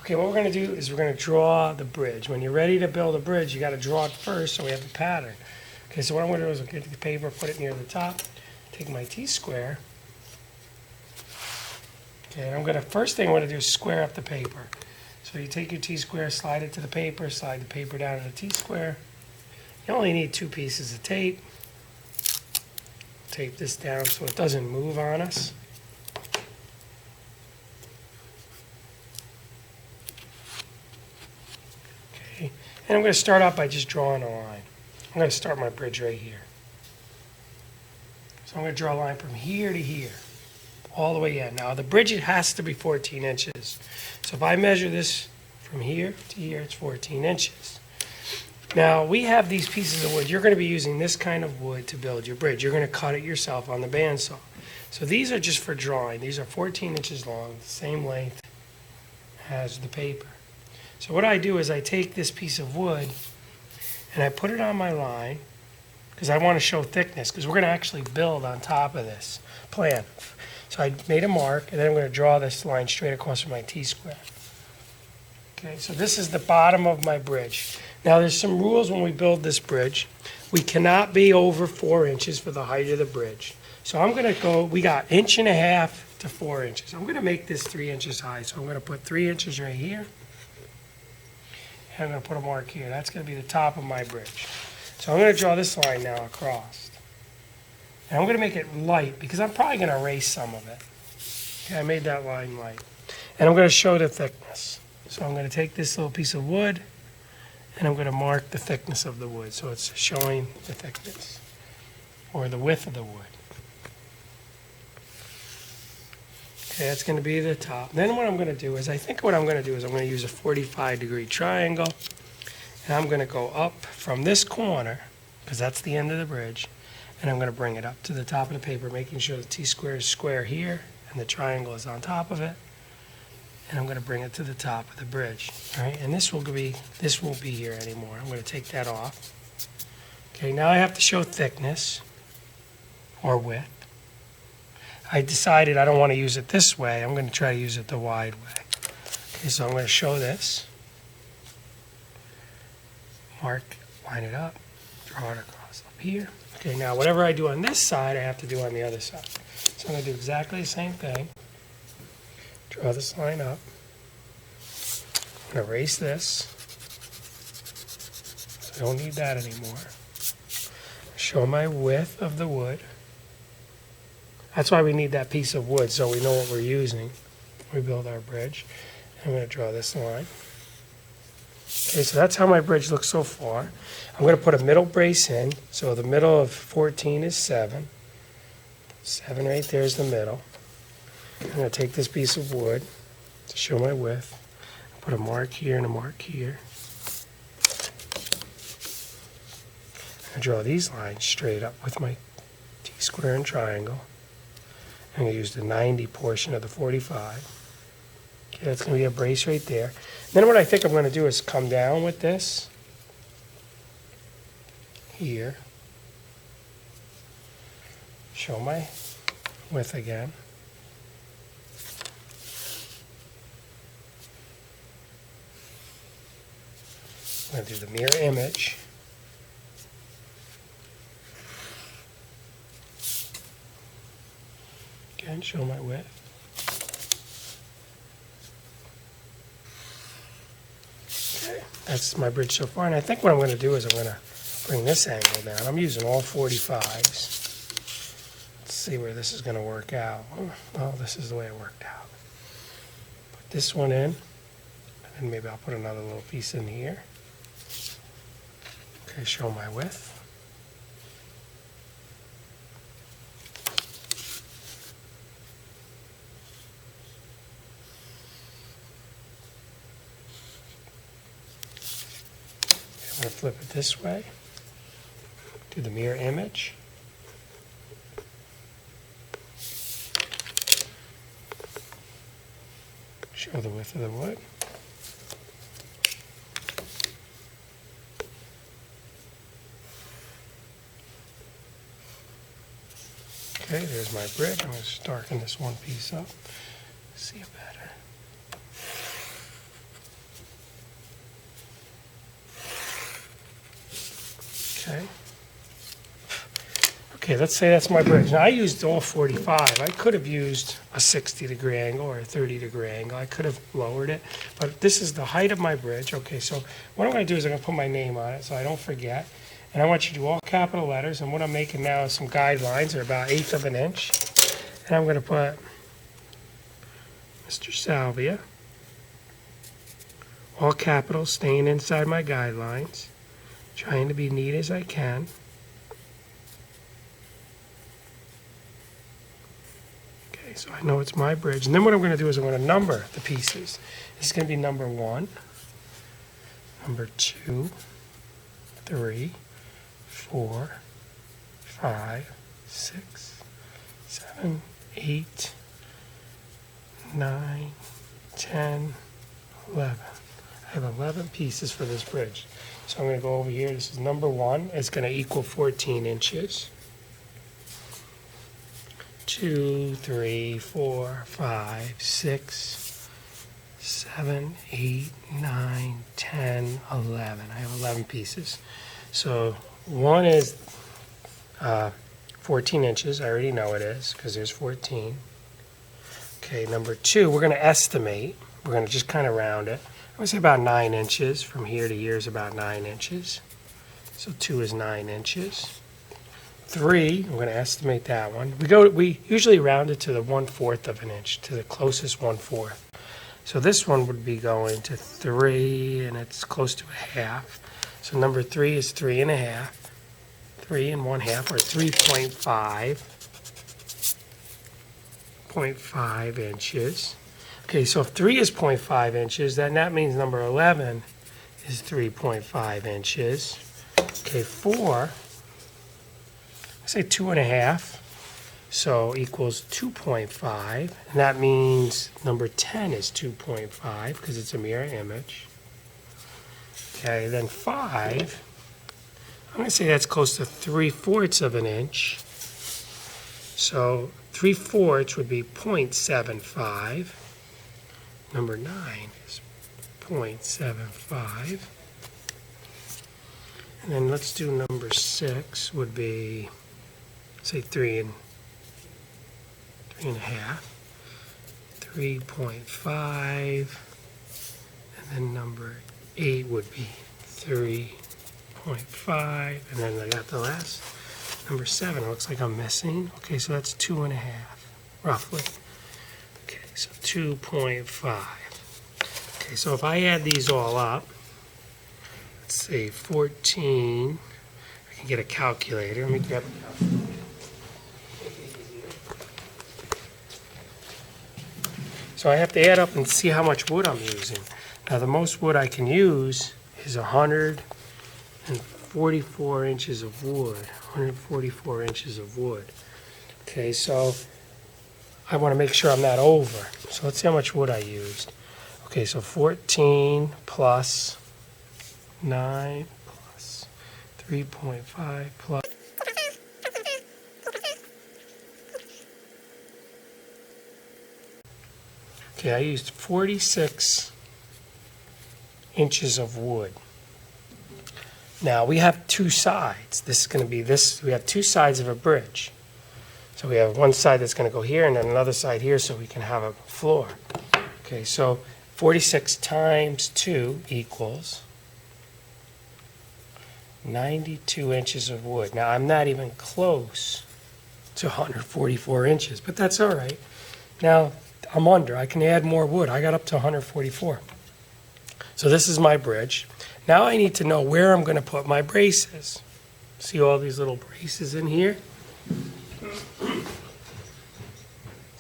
Okay, what we're going to do is we're going to draw the bridge. When you're ready to build a bridge, you got to draw it first so we have the pattern. Okay, so what I'm going to do is I'll get the paper, put it near the top, take my T-square. Okay, and I'm going to, first thing I'm going to do is square up the paper. So you take your T-square, slide it to the paper, slide the paper down to the T-square. You only need 2 pieces of tape. Tape this down so it doesn't move on us. Okay, and I'm going to start out by just drawing a line. I'm going to start my bridge right here. So I'm going to draw a line from here to here, all the way in. Now the bridge, it has to be 14 inches. So if I measure this from here to here, it's 14 inches. Now we have these pieces of wood. You're going to be using this kind of wood to build your bridge. You're going to cut it yourself on the bandsaw. So these are just for drawing. These are 14 inches long, the same length as the paper. So what I do is I take this piece of wood and I put it on my line because I want to show thickness, because we're going to actually build on top of this plan. So I made a mark, and then I'm going to draw this line straight across from my T-square. Okay, so this is the bottom of my bridge. Now there's some rules when we build this bridge. We cannot be over 4 inches for the height of the bridge. So I'm going to go, we got 1.5 inches to 4 inches. I'm going to make this 3 inches high. So I'm going to put 3 inches right here. And I'm going to put a mark here. That's going to be the top of my bridge. So I'm going to draw this line now across. And I'm going to make it light because I'm probably going to erase some of it. Okay, I made that line light. And I'm going to show the thickness. So I'm going to take this little piece of wood and I'm going to mark the thickness of the wood. So it's showing the thickness or the width of the wood. Okay, that's going to be the top. Then what I'm going to do is, I'm going to use a 45-degree triangle. And I'm going to go up from this corner, because that's the end of the bridge, and I'm going to bring it up to the top of the paper, making sure the T-square is square here, and the triangle is on top of it. And I'm going to bring it to the top of the bridge. All right, and this won't be here anymore. I'm going to take that off. Okay, now I have to show thickness, or width. I decided I don't want to use it this way. I'm going to try to use it the wide way. Okay, so I'm going to show this. Mark, line it up, draw it across up here. Okay, now whatever I do on this side, I have to do on the other side. So I'm going to do exactly the same thing. Draw this line up. I'm going to erase this. So I don't need that anymore. Show my width of the wood. That's why we need that piece of wood, so we know what we're using when we build our bridge. I'm going to draw this line. Okay, so that's how my bridge looks so far. I'm going to put a middle brace in. So the middle of 14 is 7. 7 right there is the middle. I'm going to take this piece of wood to show my width. Put a mark here and a mark here. I draw these lines straight up with my T-square and triangle. I'm going to use the 90 portion of the 45. Okay, that's going to be a brace right there. Then what I think I'm going to do is come down with this here. Show my width again. I'm going to do the mirror image. Again, show my width. That's my bridge so far, and I think what I'm going to do is I'm going to bring this angle down. I'm using all 45s. Let's see where this is going to work out. Oh, this is the way it worked out. Put this one in, and then maybe I'll put another little piece in here. Okay, show my width. I'm going to flip it this way, do the mirror image. Show the width of the wood. Okay, there's my bridge. I'm going to darken this one piece up. See it better. Okay. Okay, let's say that's my bridge. Now I used all 45. I could have used a 60-degree angle or a 30-degree angle. I could have lowered it, but this is the height of my bridge. Okay, so what I'm going to do is I'm going to put my name on it so I don't forget. And I want you to do all capital letters. And what I'm making now is some guidelines. They're about 1/8 of an inch. And I'm going to put Mr. Salvia. All capitals, staying inside my guidelines. Trying to be neat as I can. Okay, so I know it's my bridge. And then what I'm going to do is I'm going to number the pieces. This is going to be number 1, number 2, 3, 4, 5, 6, 7, 8, 9, 10, 11. I have 11 pieces for this bridge. So I'm going to go over here. This is number 1. It's going to equal 14 inches. 2, 3, 4, 5, 6, 7, 8, 9, 10, 11. I have 11 pieces. So 1 is 14 inches. I already know it is because there's 14. Okay, number 2, we're going to estimate. We're going to just kind of round it. I would say about 9 inches. From here to here is about 9 inches. So 2 is 9 inches. 3, we're going to estimate that one. We usually round it to the 1/4 of an inch, to the closest 1/4. So this one would be going to 3, and it's close to 1/2. So number 3 is 3 1/2. 3 1/2, or 3.5 inches. Okay, so if 3 is 0.5 inches, then that means number 11 is 3.5 inches. Okay, 4, I say 2 1/2, so equals 2.5, and that means number 10 is 2.5 because it's a mirror image. Okay, then 5, I'm going to say that's close to 3/4 of an inch. So 3/4 would be 0.75. Number 9 is 0.75. And then let's do number 6 would be, say 3 1/2. 3.5. And then number 8 would be 3.5. And then I got the last, number 7. It looks like I'm missing. Okay, so that's 2 1/2, roughly. Okay, so 2.5. Okay, so if I add these all up, let's see, 14. I can get a calculator. Let me grab a calculator. So I have to add up and see how much wood I'm using. Now the most wood I can use is 144 inches of wood. 144 inches of wood. Okay, so I want to make sure I'm not over. So let's see how much wood I used. Okay, so 14 plus 9 plus 3.5 plus. Okay, I used 46 inches of wood. Now we have 2 sides. This is going to be this. We have 2 sides of a bridge. So we have one side that's going to go here and then another side here so we can have a floor. Okay, so 46 times 2 equals 92 inches of wood. Now I'm not even close to 144 inches, but that's all right. Now I'm under. I can add more wood. I got up to 144. So this is my bridge. Now I need to know where I'm going to put my braces. See all these little braces in here?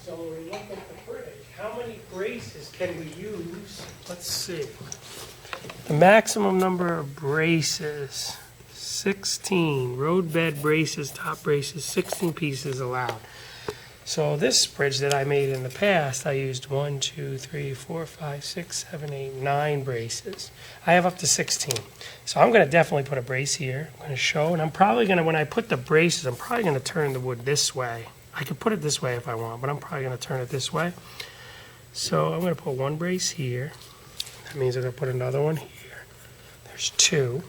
So when we look at the bridge, how many braces can we use? Let's see. The maximum number of braces, 16. Roadbed braces, top braces, 16 pieces allowed. So this bridge that I made in the past, I used 1, 2, 3, 4, 5, 6, 7, 8, 9 braces. I have up to 16. So I'm going to definitely put a brace here. I'm going to show, and I'm probably going to, when I put the braces, I'm probably going to turn the wood this way. I could put it this way if I want, but I'm probably going to turn it this way. So I'm going to put one brace here. That means I'm going to put another one here. There's 2.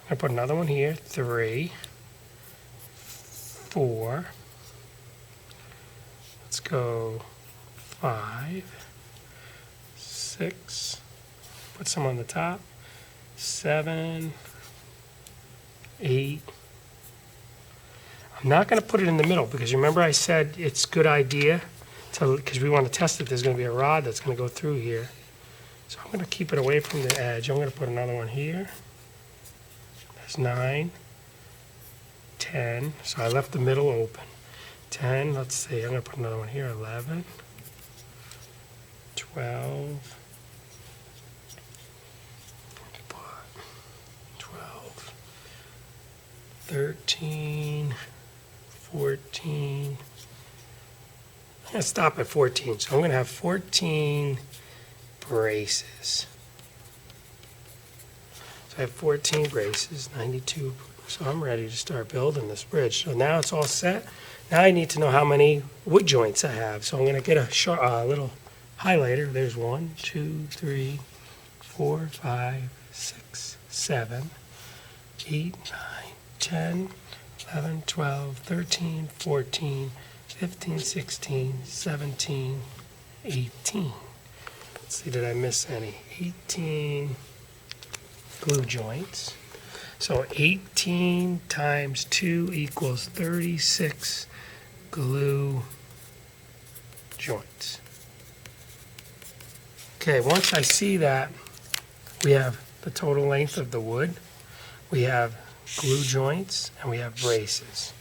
I'm I'm going to put another one here, 3, 4. Let's go 5, 6. Put some on the top. 7, 8. I'm not going to put it in the middle because remember I said it's a good idea to, because we want to test it. There's going to be a rod that's going to go through here. So I'm going to keep it away from the edge. I'm going to put another one here. That's 9, 10. So I left the middle open. 10, let's see, I'm going to put another one here. 11, 12, 12, 13, 14. I'm going to stop at 14. So I'm going to have 14 braces. So I have 14 braces, 92. So I'm ready to start building this bridge. So now it's all set. Now I need to know how many wood joints I have. So I'm going to get a little highlighter. There's 1, 2, 3, 4, 5, 6, 7, 8, 9, 10, 11, 12, 13, 14, 15, 16, 17, 18. Let's see, did I miss any? 18 glue joints. So 18 times 2 equals 36 glue joints. Okay, once I see that, we have the total length of the wood, we have glue joints, and we have braces.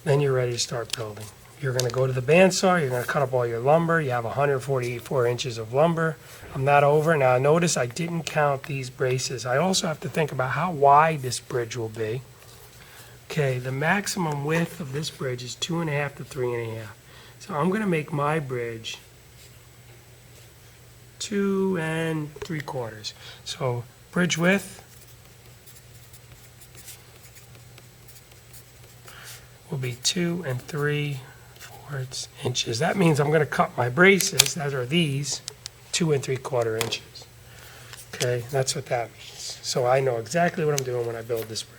Then you're ready to start building. You're going to go to the bandsaw, you're going to cut up all your lumber. You have 144 inches of lumber. I'm not over. Now notice I didn't count these braces. I also have to think about how wide this bridge will be. Okay, the maximum width of this bridge is 2.5 to 3.5. So I'm going to make my bridge 2 3/4. So bridge width will be 2 3/4 inches. That means I'm going to cut my braces, that are these, 2 3/4 inches. Okay, that's what that means. So I know exactly what I'm doing when I build this bridge.